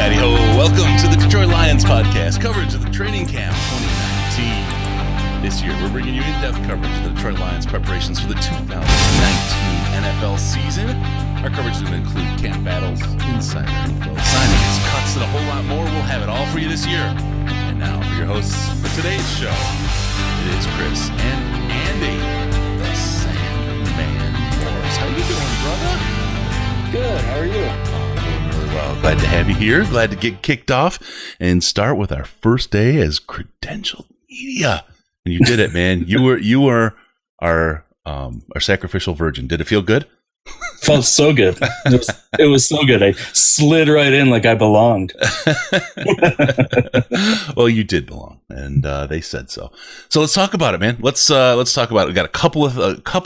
Howdy-ho. Welcome to the Detroit Lions podcast, coverage of the training camp 2019. This year, we're bringing you in-depth coverage of the Detroit Lions preparations for the 2019 NFL season. Our coverage is going to include camp battles, insider info, signings, cuts, and a whole lot more. We'll have it all for you this year. And now for your hosts for today's show, it is Chris and Andy, the Sandman Morse. How you doing, brother? Good. How are you? Well, glad to have you here. Glad to get kicked off and start with our first day as credentialed media. And you did it, man. You were our sacrificial virgin. Did it feel good? Felt so good. It was so good. I slid right in like I belonged. Well, you did belong, and they said so. So let's talk about it, man. Let's talk about it. We got a couple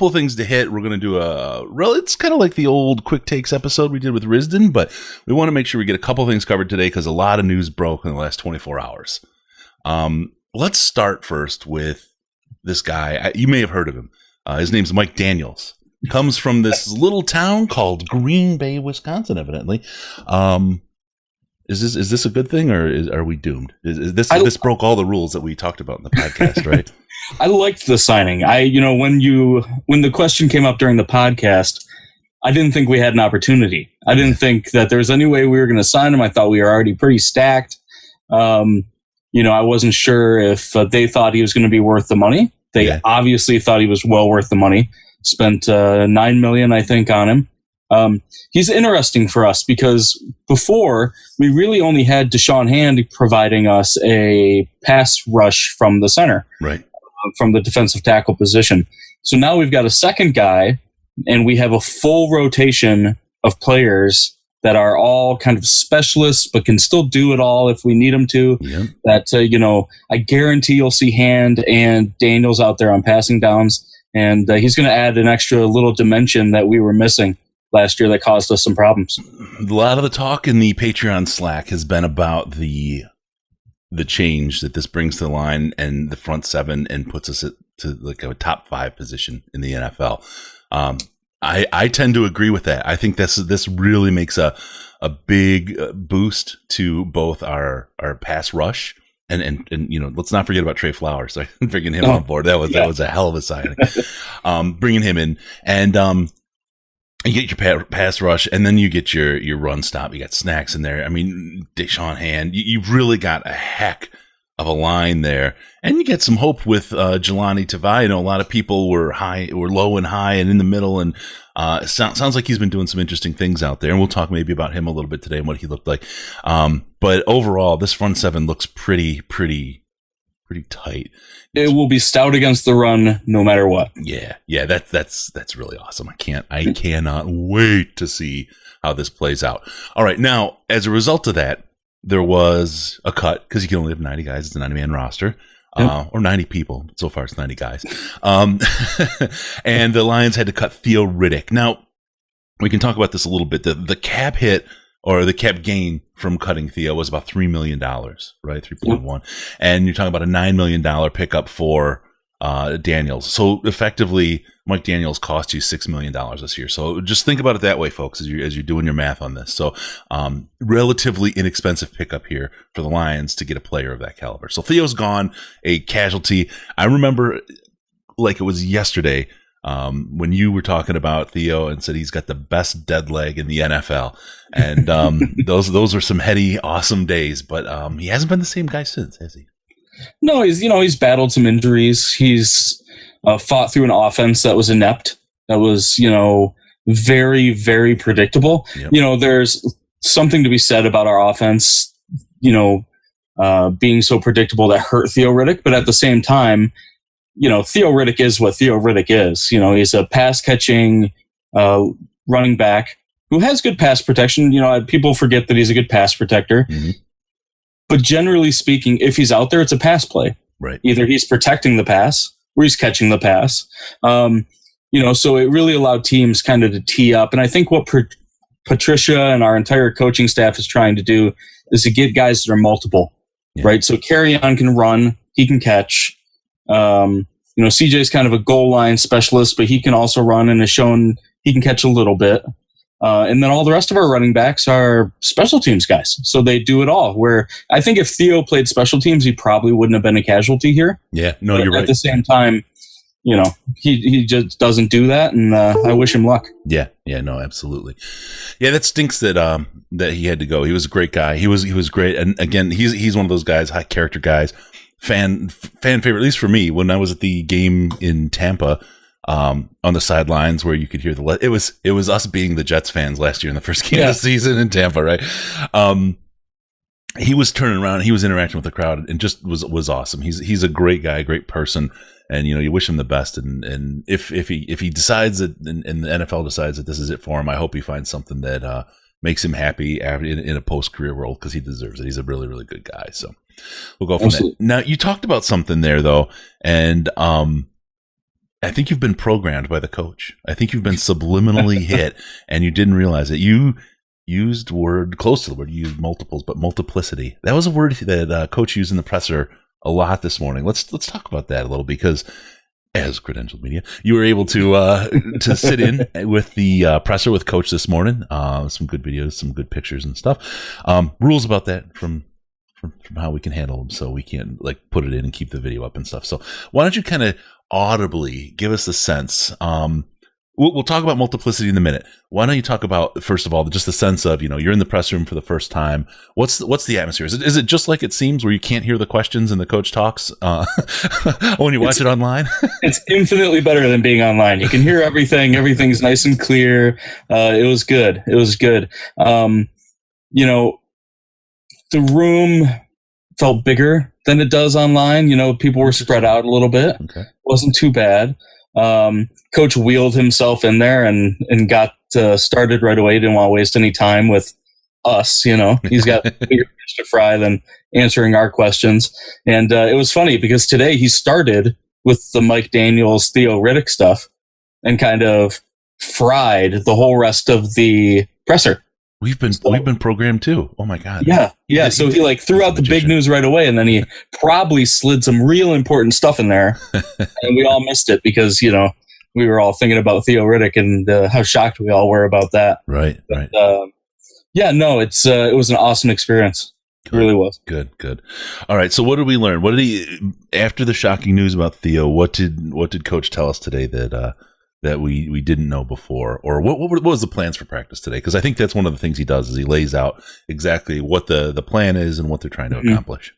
of things to hit. We're gonna do it's kind of like the old quick takes episode we did with Risden, but we want to make sure we get a couple of things covered today because a lot of news broke in the last 24 hours. Let's start first with this guy. You may have heard of him. His name's Mike Daniels. Comes from this little town called Green Bay, Wisconsin, evidently. Is this a good thing, or are we doomed? This broke all the rules that we talked about in the podcast, right? I liked the signing. When the question came up during the podcast, I didn't think we had an opportunity. I didn't think that there was any way we were going to sign him. I thought we were already pretty stacked. I wasn't sure if they thought he was going to be worth the money. They obviously thought he was well worth the money. Spent $9 million, I think, on him. He's interesting for us because before we really only had Deshaun Hand providing us a pass rush from the center, right, from the defensive tackle position. So now we've got a second guy, and we have a full rotation of players that are all kind of specialists, but can still do it all if we need them to. Yep. That I guarantee you'll see Hand and Daniels out there on passing downs. And he's going to add an extra little dimension that we were missing last year that caused us some problems. A lot of the talk in the Patreon Slack has been about the change that this brings to the line and the front seven and puts us to like a top 5 position in the NFL. I tend to agree with that. I think this really makes a big boost to both our pass rush. And let's not forget about Trey Flowers. So bringing him on board, that was a hell of a signing. Bringing him in, and you get your pass rush, and then you get your run stop. You got Snacks in there. I mean, Deshaun Hand. You've really got a heck of a line there, and you get some hope with Jelani Tavai. A lot of people were low and high, and in the middle, and it sounds like he's been doing some interesting things out there. And we'll talk maybe about him a little bit today and what he looked like. But overall, this front seven looks pretty tight. It will be stout against the run, no matter what. Yeah, that's really awesome. I cannot wait to see how this plays out. All right, now as a result of that, there was a cut because you can only have 90 guys. It's a 90-man roster. Or 90 people. So far, it's 90 guys. And the Lions had to cut Theo Riddick. Now, we can talk about this a little bit. The cap hit or the cap gain from cutting Theo was about $3 million, right? 3.1. And you're talking about a $9 million pickup for Daniels. So effectively, Mike Daniels cost you $6 million this year. So just think about it that way, folks, as you're doing your math on this. So relatively inexpensive pickup here for the Lions to get a player of that caliber. So Theo's gone, a casualty. I remember like it was yesterday when you were talking about Theo and said he's got the best dead leg in the NFL. And those were some heady, awesome days. But he hasn't been the same guy since, has he? No, he's battled some injuries. He's fought through an offense that was inept, that was, very, very predictable. Yep. There's something to be said about our offense, being so predictable that hurt Theo Riddick. But at the same time, Theo Riddick is what Theo Riddick is. He's a pass-catching running back who has good pass protection. People forget that he's a good pass protector. Mm-hmm. But generally speaking, if he's out there, it's a pass play. Right. Either he's protecting the pass or he's catching the pass. So it really allowed teams kind of to tee up. And I think what Patricia and our entire coaching staff is trying to do is to get guys that are multiple, right? So Carry-On can run, he can catch. CJ's kind of a goal line specialist, but he can also run and has shown he can catch a little bit. And then all the rest of our running backs are special teams guys. So they do it all. Where I think if Theo played special teams, he probably wouldn't have been a casualty here. Yeah, no, but you're right. At the same time, he just doesn't do that, and I wish him luck. Yeah, no, absolutely. Yeah, that stinks that that he had to go. He was a great guy. He was great, and again, he's one of those guys, high character guys, fan favorite, at least for me. When I was at the game in Tampa, on the sidelines where you could hear it was us being the Jets fans last year in the first game of the season in Tampa, right? He was turning around, he was interacting with the crowd, and just was awesome. He's a great guy, a great person. And you wish him the best. And if he decides that, and the NFL decides that this is it for him, I hope he finds something that makes him happy in a post-career world, because he deserves it. He's a really, really good guy. So we'll go from there. Now, you talked about something there though, and I think you've been programmed by the coach. I think you've been subliminally hit, and you didn't realize it. You used word close to the word. You used multiples, but multiplicity. That was a word that coach used in the presser a lot this morning. Let's talk about that a little, because as credentialed media, you were able to sit in with the presser with coach this morning. Some good videos, some good pictures and stuff. Rules about that from how we can handle them, so we can't put it in and keep the video up and stuff. So why don't you kind of audibly give us a sense? We'll talk about multiplicity in a minute. Why don't you talk about, first of all, just the sense of, you're in the press room for the first time. What's the atmosphere? Is it just like it seems, where you can't hear the questions and the coach talks when you watch it online? It's infinitely better than being online. You can hear everything. Everything's nice and clear. It was good. The room felt bigger than it does online. People were spread out a little bit. Okay. Wasn't too bad. Coach wheeled himself in there and got started right away. Didn't want to waste any time with us. He's got bigger fish to fry than answering our questions. And it was funny because today he started with the Mike Daniels, Theo Riddick stuff and kind of fried the whole rest of the presser. We've been programmed too. Oh my God. Yeah. So he threw out the big news right away, and then he probably slid some real important stuff in there, and we all missed it because we were all thinking about Theo Riddick and how shocked we all were about that. Right. It was an awesome experience. Good. It really was. Good. All right. So what did we learn? What did after the shocking news about Theo? What did Coach tell us today that we didn't know before? Or what was the plans for practice today? Because I think that's one of the things he does, is he lays out exactly what the plan is and what they're trying to accomplish.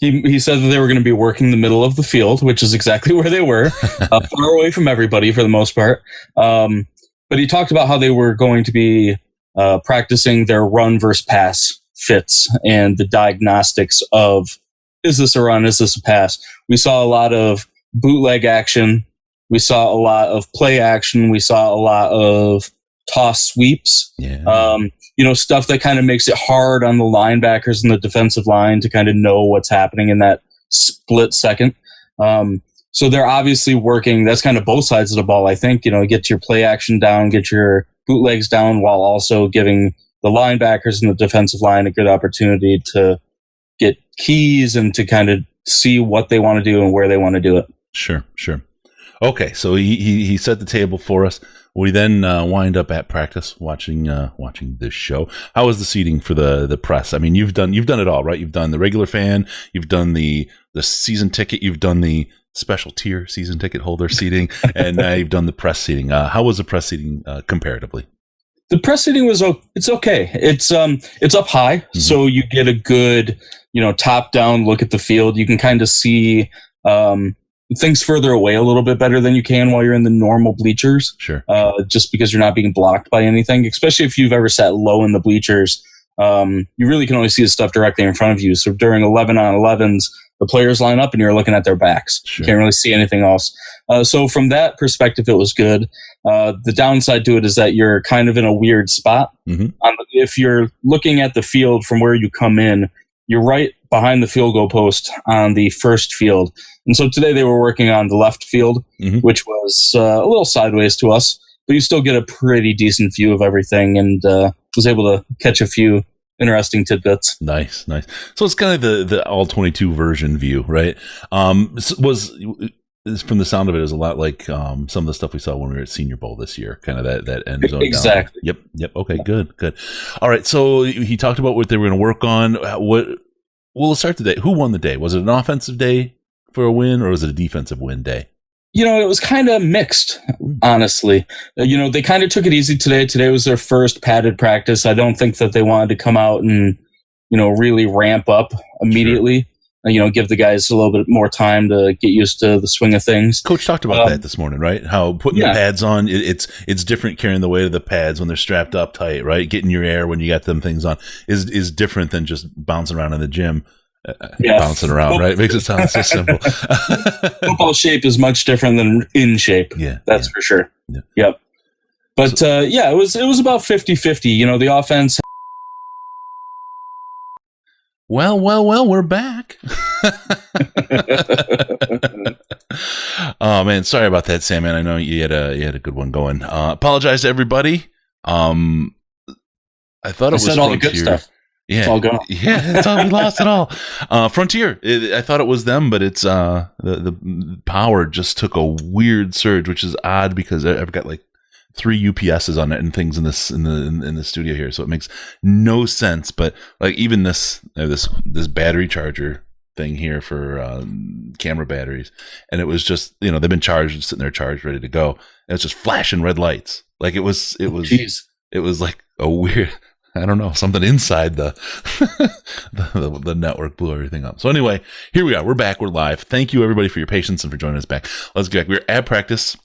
He said that they were going to be working the middle of the field, which is exactly where they were, far away from everybody for the most part. But he talked about how they were going to be practicing their run versus pass fits and the diagnostics of, is this a run, is this a pass? We saw a lot of bootleg action. We saw a lot of play action. We saw a lot of toss sweeps. Yeah. Stuff that kind of makes it hard on the linebackers and the defensive line to kind of know what's happening in that split second. So they're obviously working. That's kind of both sides of the ball, I think. Get your play action down, get your bootlegs down, while also giving the linebackers and the defensive line a good opportunity to get keys and to kind of see what they want to do and where they want to do it. Sure. Okay, so he set the table for us. We then wind up at practice watching this show. How was the seating for the press? I mean, you've done it all, right? You've done the regular fan, you've done the season ticket, you've done the special tier season ticket holder seating, and now you've done the press seating. How was the press seating comparatively? The press seating was okay. It's up high, so you get a good top down look at the field. You can kind of see things further away a little bit better than you can while you're in the normal bleachers. Sure. Just because you're not being blocked by anything, especially if you've ever sat low in the bleachers. You really can only see the stuff directly in front of you. So during 11-on-11s, the players line up and you're looking at their backs. Sure. You can't really see anything else. So from that perspective, it was good. The downside to it is that you're kind of in a weird spot. If you're looking at the field from where you come in, you're right behind the field goal post on the first field. And so today they were working on the left field, which was a little sideways to us, but you still get a pretty decent view of everything, and was able to catch a few interesting tidbits. Nice. So it's kind of the all 22 version view, right? Was from the sound of it, is a lot like some of the stuff we saw when we were at Senior Bowl this year. Kind of that end zone. Exactly. Down. Yep. Okay. Good. All right. So he talked about what they were going to work on. Well, let's start the day. Who won the day? Was it an offensive day for a win, or was it a defensive win day? It was kind of mixed, honestly. They kind of took it easy today. Today was their first padded practice. I don't think that they wanted to come out and, really ramp up immediately. Sure. Give the guys a little bit more time to get used to the swing of things. Coach talked about that this morning, right? How putting the pads on, it's different carrying the weight of the pads when they're strapped up tight, right? Getting your air when you got them things on is different than just bouncing around in the gym. Bouncing around, right? It makes it sound so simple. Football shape is much different than in shape. Yeah, that's for sure. Yeah. Yep. But it was about 50-50. The offense. Well, we're back. Oh man, sorry about that, Sandman. I know you had a good one going. Apologize to everybody. I thought it was all the good stuff. Yeah, it's all gone. Yeah, it's all we lost it all. Frontier. I thought it was them, but it's the power just took a weird surge, which is odd because I've got like 3 UPSs on it and things in the studio here, so it makes no sense. But like even this battery charger thing here for camera batteries, and it was just they've been charged, sitting there charged, ready to go, and it's just flashing red lights. Like it was like a weird. I don't know, something inside the network blew everything up. So anyway, here we are. We're back. We're live. Thank you, everybody, for your patience and for joining us back. Let's get back. We're at practice.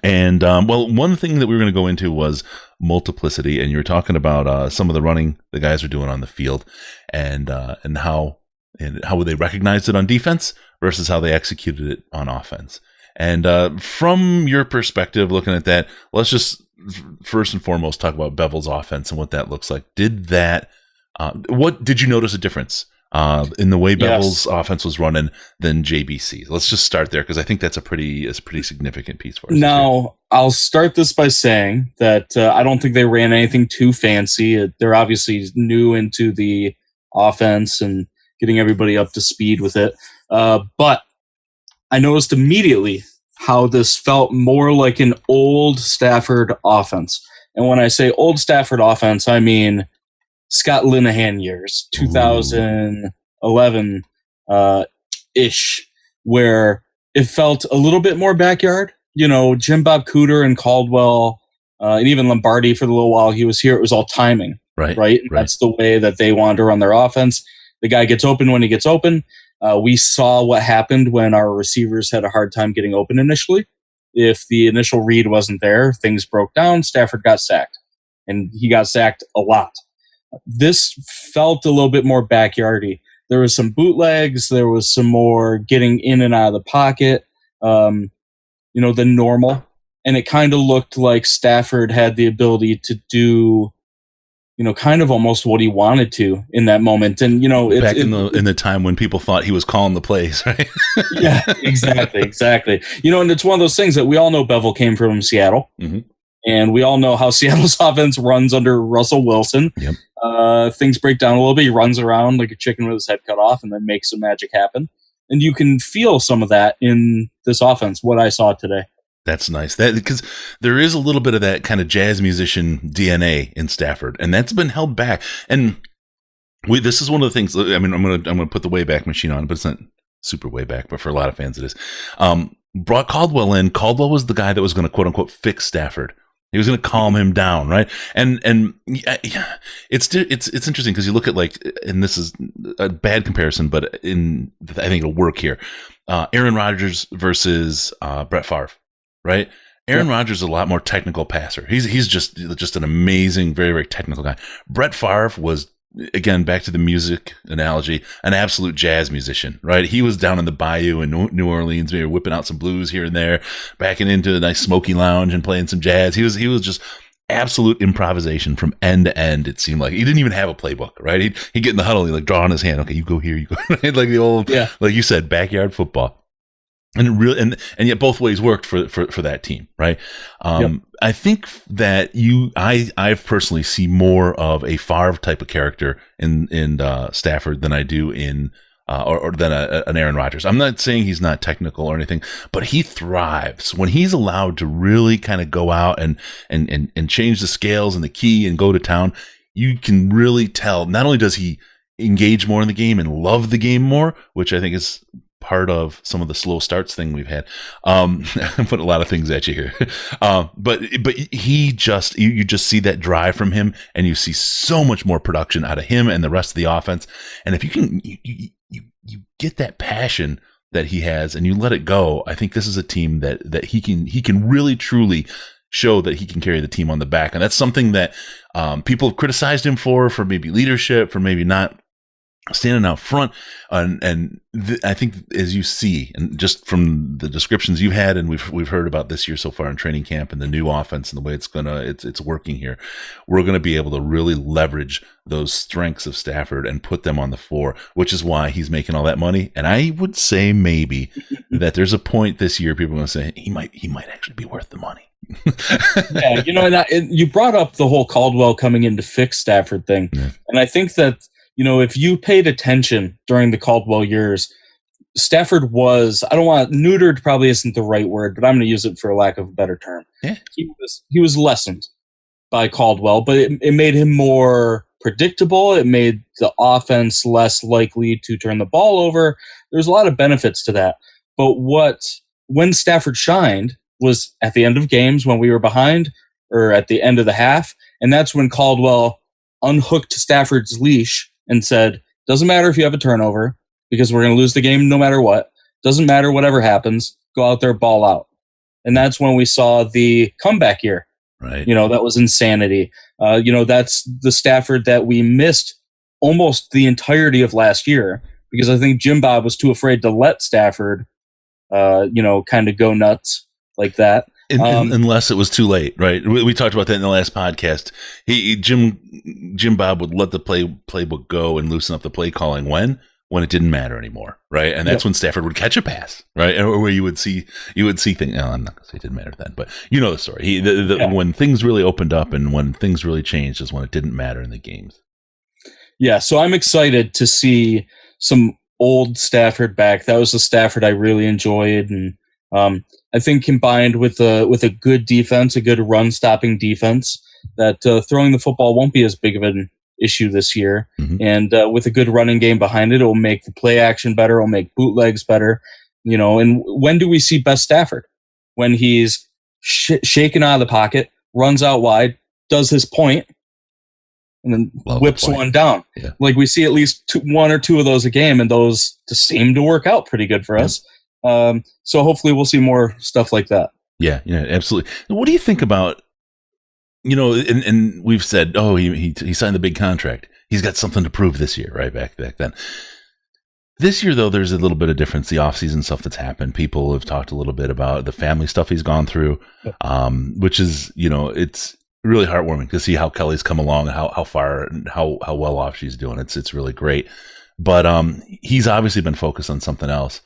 And, one thing that we were going to go into was multiplicity. And you were talking about some of the running the guys were doing on the field and how they recognized it on defense versus how they executed it on offense. And from your perspective, looking at that, let's just first and foremost talk about Bevel's offense and what that looks like. What did you notice a difference in the way Bevel's offense was running than JBC? Let's just start there because I think that's a pretty significant piece for us. Now, I'll start this by saying that I don't think they ran anything too fancy. They're obviously new into the offense and getting everybody up to speed with it. But I noticed immediately how this felt more like an old Stafford offense. And when I say old Stafford offense, I mean Scott Linehan years, 2011 ish, where it felt a little bit more backyard. Jim Bob Cooter and Caldwell, and even Lombardi for the little while he was here, it was all timing. Right. That's the way that they wanted to run their offense. The guy gets open when he gets open. We saw what happened when our receivers had a hard time getting open initially. If the initial read wasn't there, things broke down. Stafford got sacked, and he got sacked a lot. This felt a little bit more backyardy. There was some bootlegs. There was some more getting in and out of the pocket, the normal. And it kind of looked like Stafford had the ability to do kind of almost what he wanted to in that moment. And, back in the time when people thought he was calling the plays, right? Yeah, exactly. And it's one of those things that we all know Bevel came from Seattle. Mm-hmm. And we all know how Seattle's offense runs under Russell Wilson. Yep. Things break down a little bit. He runs around like a chicken with his head cut off and then makes some magic happen. And you can feel some of that in this offense, what I saw today. That's nice. Because there is a little bit of that kind of jazz musician DNA in Stafford, and that's been held back. And this is one of the things. I mean, I'm gonna put the Wayback Machine on, but it's not super way back. But for a lot of fans, it is. Brought Caldwell in. Caldwell was the guy that was going to quote unquote fix Stafford. He was going to calm him down, right? And it's interesting because you look at and this is a bad comparison, but I think it'll work here. Aaron Rodgers versus Brett Favre. Right, Aaron Rodgers is a lot more technical passer. He's just an amazing, very, very technical guy. Brett Favre was, again, back to the music analogy, an absolute jazz musician. Right, he was down in the bayou in New Orleans, maybe whipping out some blues here and there, backing into a nice smoky lounge and playing some jazz. He was just absolute improvisation from end to end. It seemed like he didn't even have a playbook. Right, he'd get in the huddle, he'd draw on his hand. Okay, you go here, you go like the old, like you said, backyard football. And it really, and yet both ways worked for that team, right? I think that I personally see more of a Favre type of character in Stafford than I do in or than an Aaron Rodgers. I'm not saying he's not technical or anything, but he thrives when he's allowed to really kind of go out and change the scales and the key and go to town. You can really tell, not only does he engage more in the game and love the game more, which I think is part of some of the slow starts thing we've had. I'm putting a lot of things at you here. But you just see that drive from him, and you see so much more production out of him and the rest of the offense. And if you can, you get that passion that he has and you let it go, I think this is a team that he can really truly show that he can carry the team on the back. And that's something that people have criticized him for maybe leadership, for maybe not standing out front. I think, as you see, and just from the descriptions you've had, and we've heard about this year so far in training camp and the new offense and the way it's working here, we're going to be able to really leverage those strengths of Stafford and put them on the floor, which is why he's making all that money. And I would say maybe that there's a point this year people are going to say he might actually be worth the money. Yeah, you brought up the whole Caldwell coming in to fix Stafford thing, and I think that, if you paid attention during the Caldwell years, Stafford was, I don't want, neutered probably isn't the right word, but I'm going to use it for lack of a better term. Yeah. He was lessened by Caldwell, but it made him more predictable. It made the offense less likely to turn the ball over. There's a lot of benefits to that. But when Stafford shined was at the end of games when we were behind, or at the end of the half, and that's when Caldwell unhooked Stafford's leash and said, doesn't matter if you have a turnover, because we're going to lose the game no matter what. Doesn't matter whatever happens. Go out there, ball out. And that's when we saw the comeback year. Right. That was insanity. That's the Stafford that we missed almost the entirety of last year, because I think Jim Bob was too afraid to let Stafford, kind of go nuts like that. Unless it was too late, right? We talked about that in the last podcast. Jim Bob would let the playbook go and loosen up the play calling when it didn't matter anymore, right? And that's when Stafford would catch a pass, right? Or where you would see things. No, I'm not going to say it didn't matter then, but you know the story. When things really opened up and when things really changed is when it didn't matter in the games. Yeah, so I'm excited to see some old Stafford back. That was the Stafford I really enjoyed, and I think combined with a good defense, a good run-stopping defense, that throwing the football won't be as big of an issue this year. Mm-hmm. And with a good running game behind it, will make the play action better. It'll make bootlegs better. And when do we see best Stafford? When he's shaken out of the pocket, runs out wide, does his point, and then whips one down. Yeah. Like we see at least one or two of those a game, and those just seem to work out pretty good for us. So hopefully we'll see more stuff like that. Yeah, absolutely. What do you think about, and we've said, he signed the big contract. He's got something to prove this year, right? Back then. This year, though, there's a little bit of difference. The offseason stuff that's happened. People have talked a little bit about the family stuff he's gone through, which is, it's really heartwarming to see how Kelly's come along, how far and how well off she's doing. It's really great. But he's obviously been focused on something else.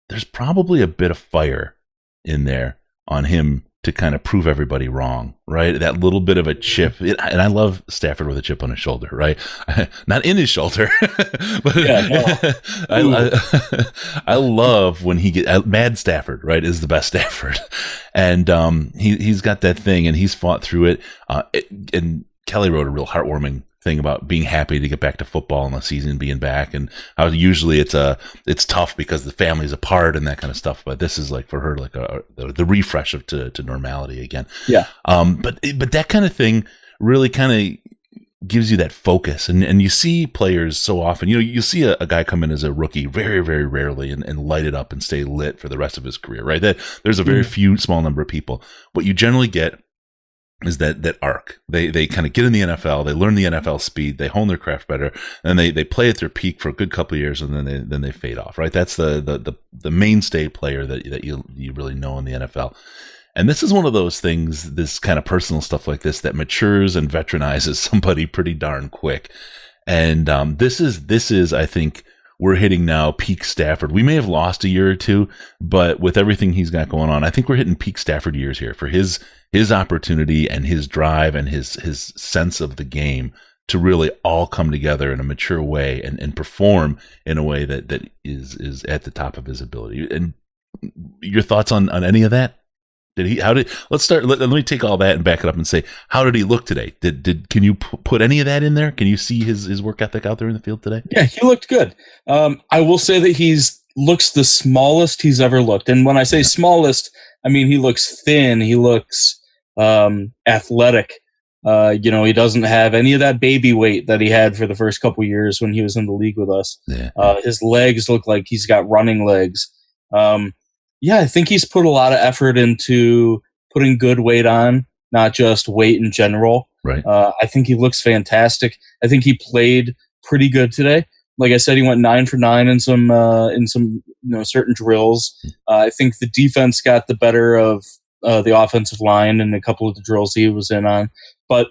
There's probably a bit of fire in there on him to kind of prove everybody wrong, right? That little bit of a chip. And I love Stafford with a chip on his shoulder, right? Not in his shoulder, but I love when he gets mad Stafford, right? Is the best Stafford. And he's got that thing and he's fought through it. And Kelly wrote a real heartwarming thing about being happy to get back to football and the season being back, and how usually it's tough because the family's apart and that kind of stuff. But this is like for her like the refresh to normality again. Yeah. But that kind of thing really kind of gives you that focus, and you see players so often. You see a guy come in as a rookie very, very rarely and light it up and stay lit for the rest of his career. Right. That there's a very few small number of people. What you generally get is that arc. They kind of get in the NFL, they learn the NFL speed, they hone their craft better, and they play at their peak for a good couple of years, and then they fade off, right? That's the mainstay player that you really know in the NFL. And this is one of those things, this kind of personal stuff like this, that matures and veteranizes somebody pretty darn quick. And this is I think we're hitting now peak Stafford. We may have lost a year or two, but with everything he's got going on, I think we're hitting peak Stafford years here for his opportunity and his drive and his sense of the game to really all come together in a mature way and perform in a way that is at the top of his ability. And your thoughts on any of that? Let's start. Let me take all that and back it up and say, how did he look today? Can you put any of that in there? Can you see his work ethic out there in the field today? Yeah, he looked good. I will say that looks the smallest he's ever looked. And when I say smallest, I mean, he looks thin. He looks athletic. He doesn't have any of that baby weight that he had for the first couple years when he was in the league with us. Yeah. His legs look like he's got running legs. I think he's put a lot of effort into putting good weight on, not just weight in general. Right. I think he looks fantastic. I think he played pretty good today. Like I said, he went 9 for 9 in some certain drills. I think the defense got the better of the offensive line in a couple of the drills he was in on. But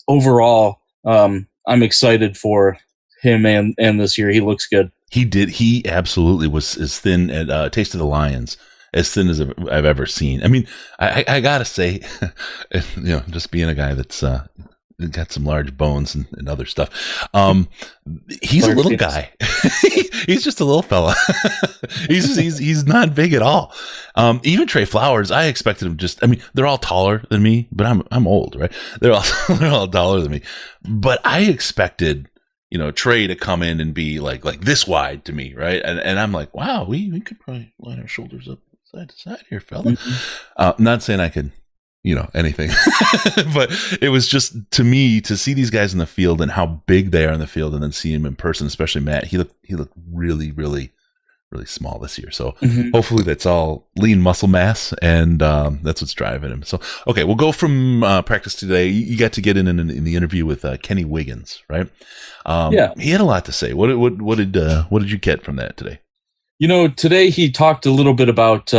overall, I'm excited for him and this year. He looks good. He did. He absolutely was as thin at Taste of the Lions, as thin as I've ever seen. I mean, I gotta say, just being a guy that's got some large bones and other stuff. He's a little guy. He's just a little fella. he's not big at all. Even Trey Flowers, I expected him they're all taller than me, but I'm old, right? They're all taller than me. But I expected, Trey to come in and be like this wide to me, right? And I'm like, wow, we could probably line our shoulders up side to side here, fella. Mm-hmm. Not saying I could, anything, but it was just, to me, to see these guys in the field and how big they are in the field, and then see him in person, especially Matt. He looked really, really, really small this year. So hopefully that's all lean muscle mass, and that's what's driving him. So, okay, we'll go from practice today. You got to get in the interview with Kenny Wiggins, right? He had a lot to say. What did you get from that today? Today he talked a little bit about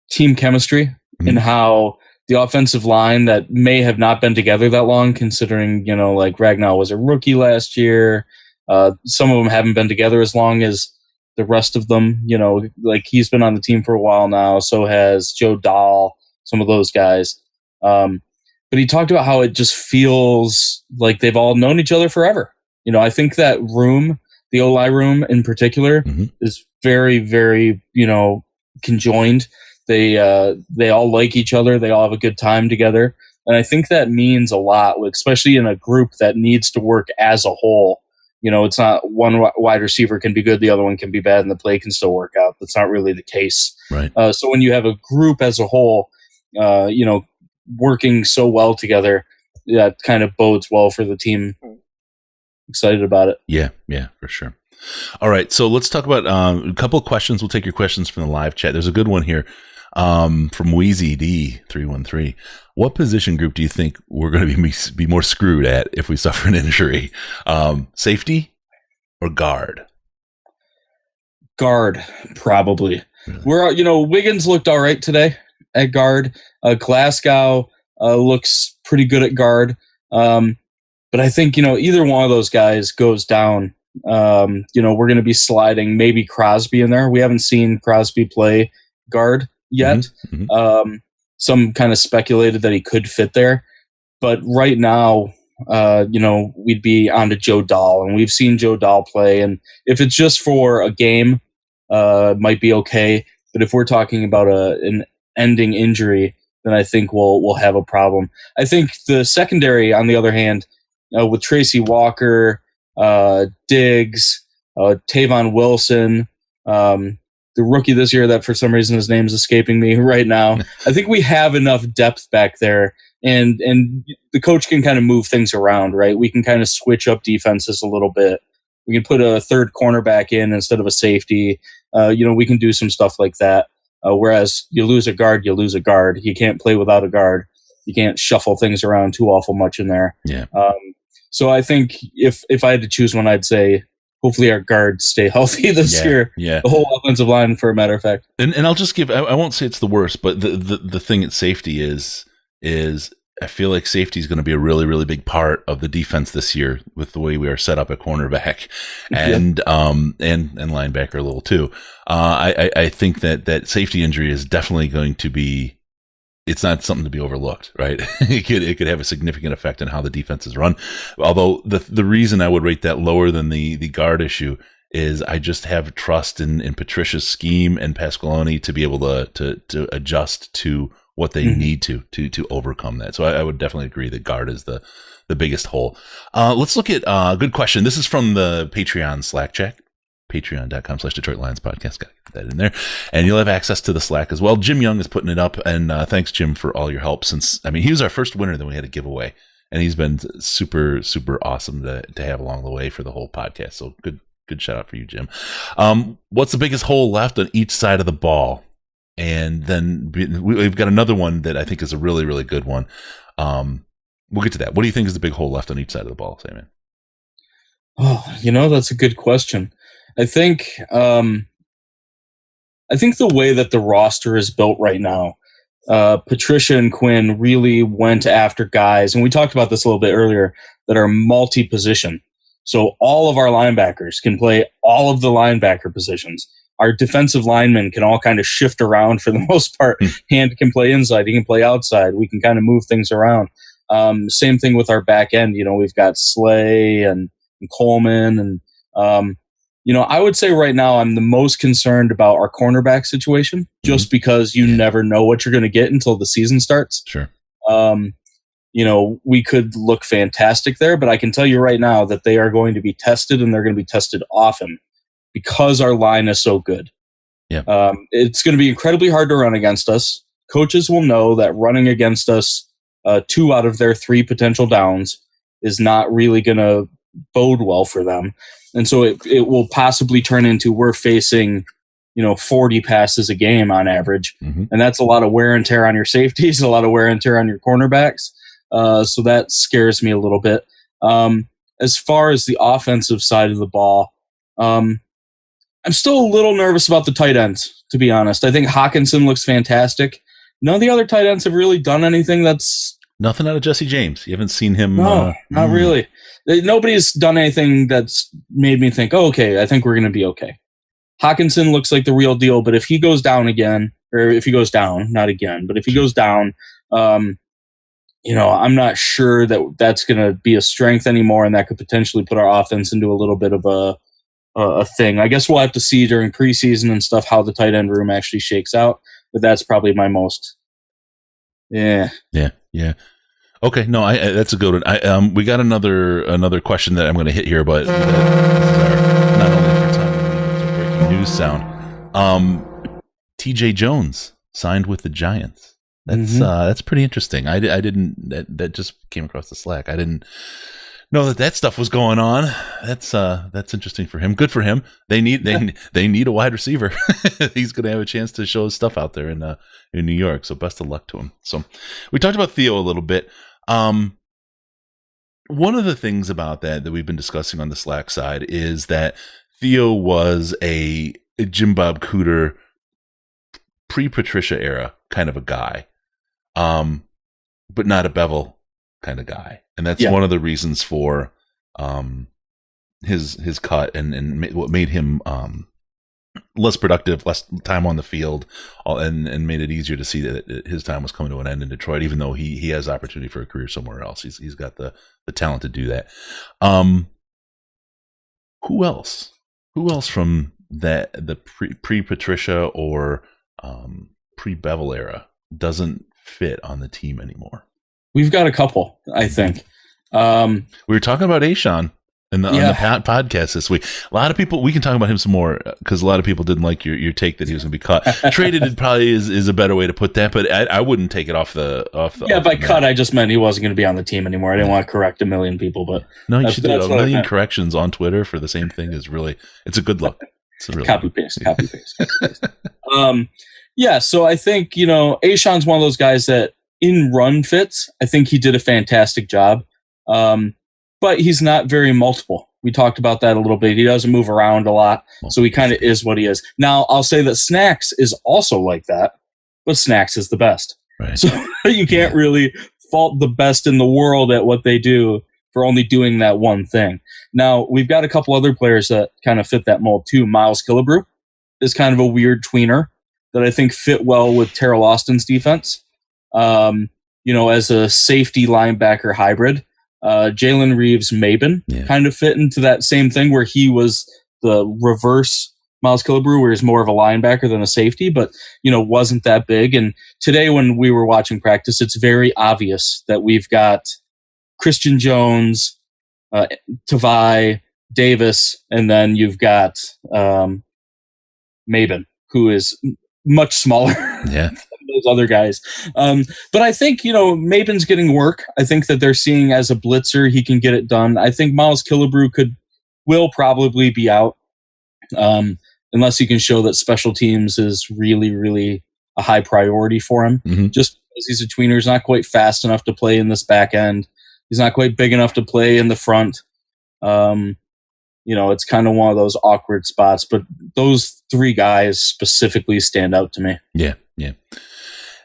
team chemistry and how the offensive line that may have not been together that long, considering, like Ragnow was a rookie last year. Some of them haven't been together as long as the rest of them. Like he's been on the team for a while now. So has Joe Dahl, some of those guys. But he talked about how it just feels like they've all known each other forever. I think that room, the O-line room in particular, is very, very, conjoined. They all like each other. They all have a good time together. And I think that means a lot, especially in a group that needs to work as a whole. It's not one wide receiver can be good, the other one can be bad, and the play can still work out. That's not really the case. Right. So when you have a group as a whole, working so well together, that kind of bodes well for the team. Excited about it. Yeah, for sure. All right, so let's talk about a couple of questions. We'll take your questions from the live chat. There's a good one here from Wheezy D313. What position group do you think we're going to be more screwed at if we suffer an injury? Safety or guard? Guard, probably. Really? Wiggins looked all right today at guard. Glasgow looks pretty good at guard. But I think, either one of those guys goes down. We're going to be sliding maybe Crosby in there. We haven't seen Crosby play guard yet. Some kind of speculated that he could fit there. But right now, we'd be on to Joe Dahl. And we've seen Joe Dahl play. And if it's just for a game, it might be okay. But if we're talking about an ending injury, then I think we'll have a problem. I think the secondary, on the other hand, with Tracy Walker, Diggs, Tavon Wilson, the rookie this year that for some reason his name's escaping me right now. I think we have enough depth back there, and the coach can kind of move things around, right? We can kind of switch up defenses a little bit. We can put a third cornerback in instead of a safety. We can do some stuff like that. Whereas you lose a guard, you lose a guard. You can't play without a guard. You can't shuffle things around too awful much in there. Yeah. So I think if I had to choose one, I'd say hopefully our guards stay healthy this year. Yeah. The whole offensive line, for a matter of fact. And I'll just give, I won't say it's the worst, but the thing at safety is I feel like safety is going to be a really, really big part of the defense this year with the way we are set up at cornerback and linebacker a little too. I think that safety injury is definitely going to be it's not something to be overlooked, right? It could have a significant effect on how the defense is run. Although the reason I would rate that lower than the guard issue is I just have trust in Patricia's scheme and Pasqualoni to be able to adjust to what they need to overcome that. So I would definitely agree that guard is the biggest hole. Let's look at a good question. This is from the Patreon Slack chat. Patreon.com/Detroit Lions podcast. Got to get that in there. And you'll have access to the Slack as well. Jim Young is putting it up. And thanks, Jim, for all your help. He was our first winner that we had a giveaway. And he's been super, super awesome to have along the way for the whole podcast. So good shout out for you, Jim. What's the biggest hole left on each side of the ball? And then we've got another one that I think is a really, really good one. We'll get to that. What do you think is the big hole left on each side of the ball, Sandman? Oh, that's a good question. I think the way that the roster is built right now, Patricia and Quinn really went after guys, and we talked about this a little bit earlier, that are multi-position. So all of our linebackers can play all of the linebacker positions. Our defensive linemen can all kind of shift around for the most part. Hand can play inside, he can play outside. We can kind of move things around. Same thing with our back end. We've got Slay and Coleman and I would say right now I'm the most concerned about our cornerback situation, just because you never know what you're going to get until the season starts. Sure. We could look fantastic there, but I can tell you right now that they are going to be tested, and they're going to be tested often because our line is so good. Yeah. It's going to be incredibly hard to run against us. Coaches will know that running against us 2 out of their 3 potential downs is not really going to bode well for them. And so it will possibly turn into we're facing, 40 passes a game on average. Mm-hmm. And that's a lot of wear and tear on your safeties, a lot of wear and tear on your cornerbacks. So that scares me a little bit. As far as the offensive side of the ball, I'm still a little nervous about the tight ends, to be honest. I think Hawkinson looks fantastic. None of the other tight ends have really done anything that's... Nothing out of Jesse James. You haven't seen him... No, not really. Nobody's done anything that's made me think, okay, I think we're going to be okay. Hawkinson looks like the real deal, but if he goes down again, or if he goes down, not again, but if he goes down, I'm not sure that that's going to be a strength anymore, and that could potentially put our offense into a little bit of a thing. I guess we'll have to see during preseason and stuff how the tight end room actually shakes out, but that's probably my most... Yeah. Okay, no, that's a good one. We got another question that I'm going to hit here, but this is our, not only for time, but it's a breaking news sound. T.J. Jones signed with the Giants. That's pretty interesting. That just came across the Slack. I didn't know that stuff was going on. That's interesting for him. Good for him. They need a wide receiver. He's going to have a chance to show his stuff out there in New York. So best of luck to him. So we talked about Theo a little bit. One of the things about that we've been discussing on the Slack side is that Theo was a Jim Bob Cooter pre-Patricia era kind of a guy, but not a Bevel kind of guy. And that's one of the reasons for his cut and what made him less productive, less time on the field, and made it easier to see that his time was coming to an end in Detroit, even though he has opportunity for a career somewhere else. He's got the talent to do that. Who else from the pre-Patricia or pre-Bevel era doesn't fit on the team anymore? We've got a couple, I think. We were talking about Ashawn on the podcast this week. A lot of people, we can talk about him some more because a lot of people didn't like your take that he was going to be cut. Traded probably is a better way to put that, but I wouldn't take it off the. Yeah, by cut, I just meant he wasn't going to be on the team anymore. I didn't want to correct a million people, but no, you should do a million corrections on Twitter for the same thing. It's a good look. It's a really copy paste. Yeah, so I think Ashawn's one of those guys that in run fits. I think he did a fantastic job. But he's not very multiple. We talked about that a little bit. He doesn't move around a lot, so he kind of is what he is. Now, I'll say that Snacks is also like that, but Snacks is the best. Right. So you can't really fault the best in the world at what they do for only doing that one thing. Now, we've got a couple other players that kind of fit that mold too. Miles Killebrew is kind of a weird tweener that I think fit well with Terrell Austin's defense. as a safety linebacker hybrid. Jalen Reeves-Maben kind of fit into that same thing where he was the reverse Miles Killebrew, where he's more of a linebacker than a safety, but, wasn't that big. And today when we were watching practice, it's very obvious that we've got Christian Jones, Tavai, Davis, and then you've got Maben, who is much smaller than those other guys. But I think, Maben's getting work. I think that they're seeing as a blitzer, he can get it done. I think Miles Killebrew will probably be out unless he can show that special teams is really, really a high priority for him. Mm-hmm. Just because he's a tweener, he's not quite fast enough to play in this back end. He's not quite big enough to play in the front. It's kind of one of those awkward spots, but those three guys specifically stand out to me. Yeah.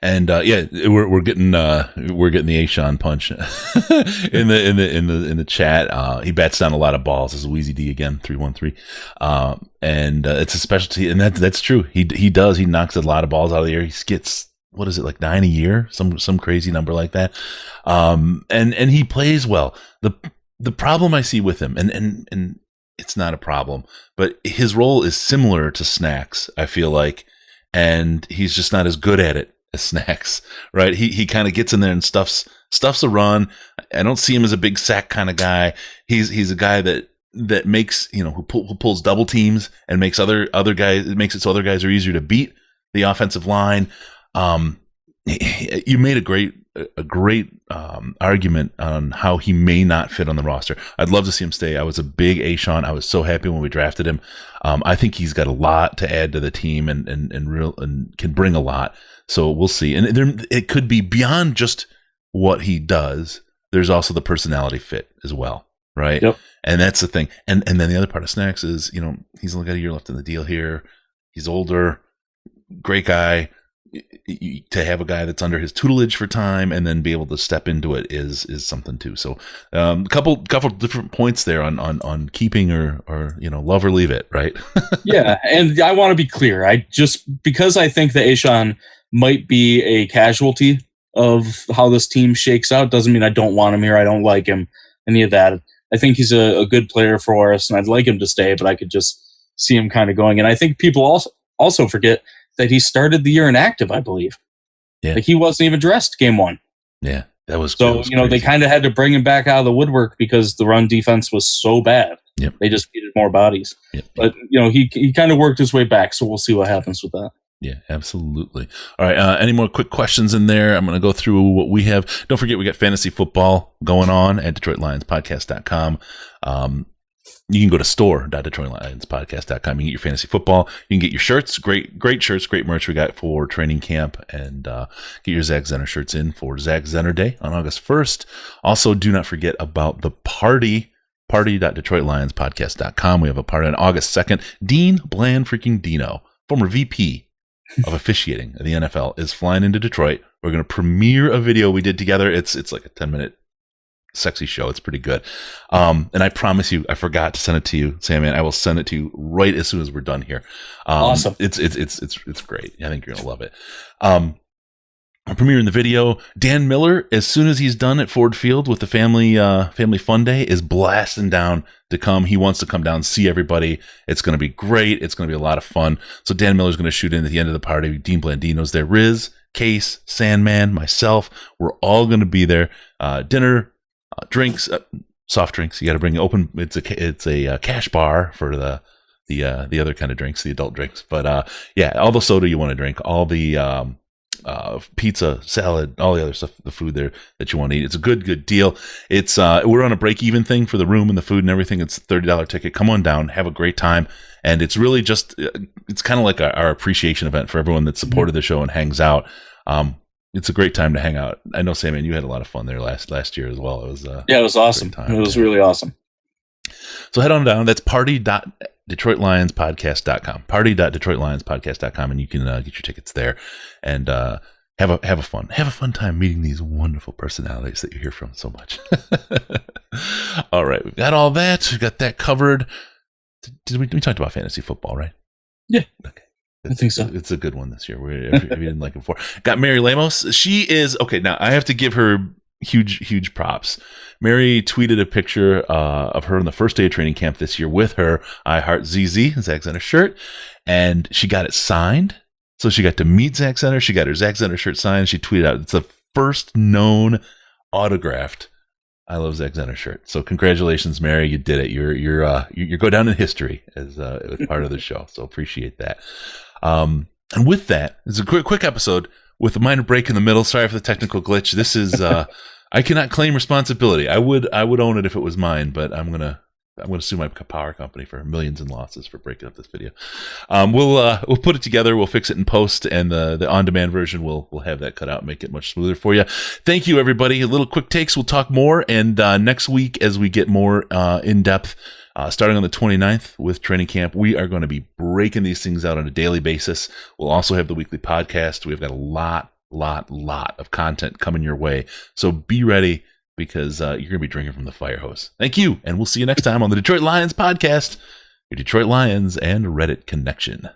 And we're getting the A-Sean punch in the chat. He bats down a lot of balls. This is Wheezy D again, 313. And it's a specialty, and that's true. He does. He knocks a lot of balls out of the air. He gets, what is it, like 9 a year? Some crazy number like that. And he plays well. The problem I see with him, and it's not a problem, but his role is similar to Snacks, I feel like, and he's just not as good at it as Snacks, right? He kind of gets in there and stuffs a run. I don't see him as a big sack kind of guy. He's a guy that makes, who pulls double teams and makes other guys, it makes it so other guys are easier to beat the offensive line. You made a great argument on how he may not fit on the roster. I'd love to see him stay. I was a big A-Sean. I was so happy when we drafted him. I think he's got a lot to add to the team and can bring a lot. So we'll see. And it could be beyond just what he does. There's also the personality fit as well, right? Yep. And that's the thing. And then the other part of Snacks is, he's only got a year left in the deal here. He's older, great guy. To have a guy that's under his tutelage for time and then be able to step into it is something too. So a couple different points there on keeping or love or leave it, right? Yeah, and I want to be clear. Because I think that A-Sean might be a casualty of how this team shakes out doesn't mean I don't want him here. I don't like him, any of that. I think he's a good player for us, and I'd like him to stay, but I could just see him kind of going. And I think people also forget that he started the year inactive, I believe. Yeah. Like he wasn't even dressed game one. Yeah, that was they kind of had to bring him back out of the woodwork because the run defense was so bad. Yep. They just needed more bodies. Yep. But, he kind of worked his way back, so we'll see what happens with that. Yeah, absolutely. All right, any more quick questions in there? I'm going to go through what we have. Don't forget, we got fantasy football going on at DetroitLionsPodcast.com. You can go to store.DetroitLionsPodcast.com. You can get your fantasy football. You can get your shirts. Great shirts, great merch we got for training camp. And get your Zach Zenner shirts in for Zach Zenner Day on August 1st. Also, do not forget about the party.DetroitLionsPodcast.com. We have a party on August 2nd. Dean Bland freaking Dino, former VP of officiating of the NFL, is flying into Detroit. We're going to premiere a video we did together. It's like a 10-minute sexy show. It's pretty good. And I promise you, I forgot to send it to you, Sandman. I will send it to you right as soon as we're done here. Awesome. It's great. I think you're gonna love it. I'm premiering the video. Dan Miller, as soon as he's done at Ford Field with the family fun day, is blasting down to come. He wants to come down, see everybody. It's going to be great. It's going to be a lot of fun. So Dan Miller's going to shoot in at the end of the party. Dean Blandino's there. Riz, Case, Sandman, myself. We're all going to be there. Dinner, drinks, soft drinks. You got to bring open. It's a cash bar for the other kind of drinks, the adult drinks. But all the soda you want to drink, all the pizza, salad, all the other stuff, the food there that you want to eat. It's a good deal. It's we're on a break even thing for the room and the food and everything. It's a $30 ticket. Come on down, have a great time. And it's really just it's kind of like our appreciation event for everyone that supported the show and hangs out. It's a great time to hang out. I know, Sam, you had a lot of fun there last year as well. It was it was awesome. It was really awesome. So head on down. That's party.DetroitLionsPodcast.com. Party.DetroitLionsPodcast.com, and you can get your tickets there and have a fun time meeting these wonderful personalities that you hear from so much. All right, we've got all that. We've got that covered. We talked about fantasy football, right? Yeah. Okay. I think so. It's a good one this year. If you didn't like it before. Got Mary Lamos. She is, okay, now I have to give her huge props. Mary tweeted a picture of her on the first day of training camp this year with her I Heart ZZ, Zach Zenner shirt, and she got it signed. So she got to meet Zach Zenner. She got her Zach Zenner shirt signed. She tweeted out, it's the first known autographed I Love Zach Zenner shirt. So congratulations, Mary. You did it. You go down in history as part of the show. So appreciate that. And with that, it's a quick episode with a minor break in the middle. Sorry for the technical glitch. This is I cannot claim responsibility. I would own it if it was mine, but I'm gonna sue my power company for millions in losses for breaking up this video. We'll put it together. We'll fix it in post, and the on-demand version we'll have that cut out and make it much smoother for you. Thank you, everybody. A little quick takes. We'll talk more, and next week as we get more in depth. Starting on the 29th with training camp, we are going to be breaking these things out on a daily basis. We'll also have the weekly podcast. We've got a lot of content coming your way. So be ready because you're going to be drinking from the fire hose. Thank you, and we'll see you next time on the Detroit Lions podcast, your Detroit Lions and Reddit connection.